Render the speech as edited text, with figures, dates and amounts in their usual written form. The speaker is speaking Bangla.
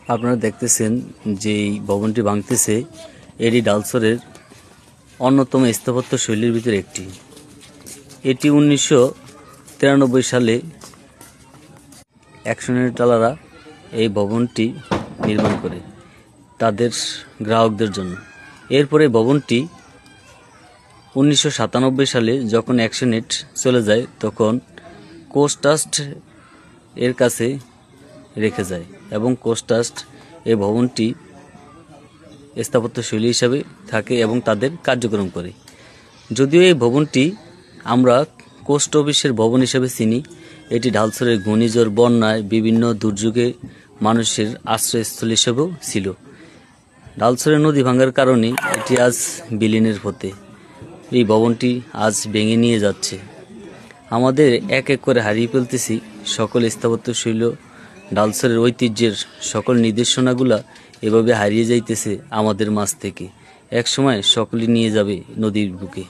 আপনারা দেখতেছেন যে এই ভবনটি ভাঙতেছে, এটি ডালসরের অন্যতম স্থাপত্য শৈলীর ভিতরে একটি। এটি 1993 সালে অ্যাকশনেটালারা এই ভবনটি নির্মাণ করে তাদের গ্রাহকদের জন্য। এরপরে ভবনটি 1997 সালে যখন অ্যাকশনেট চলে যায় তখন কোস্টাস্ট এর কাছে রেখে যায় এবং কোস্টাস্ট এই ভবনটি স্থাপত্য শৈলী হিসাবে থাকে এবং তাদের কার্যক্রম করে। যদিও এই ভবনটি আমরা পোস্ট অফিসের ভবন হিসেবে চিনি, এটি ডালসরের ঘূর্ণিঝড়, বন্যায়, বিভিন্ন দুর্যোগে মানুষের আশ্রয়স্থল হিসেবেও ছিল। ডালসরের নদী ভাঙার কারণে এটি আজ বিলীনের পথে। এই ভবনটি আজ ভেঙে নিয়ে যাচ্ছে। আমাদের এক এক করে হারিয়ে ফেলতেছি সকল স্থাপত্য শৈলী, ডালসরের ঐতিহ্যের সকল নির্দেশনাগুলা এভাবে হারিয়ে যাইতেছে আমাদের মাঝ থেকে। এক সময় সকলে নিয়ে যাবে নদীর বুকে।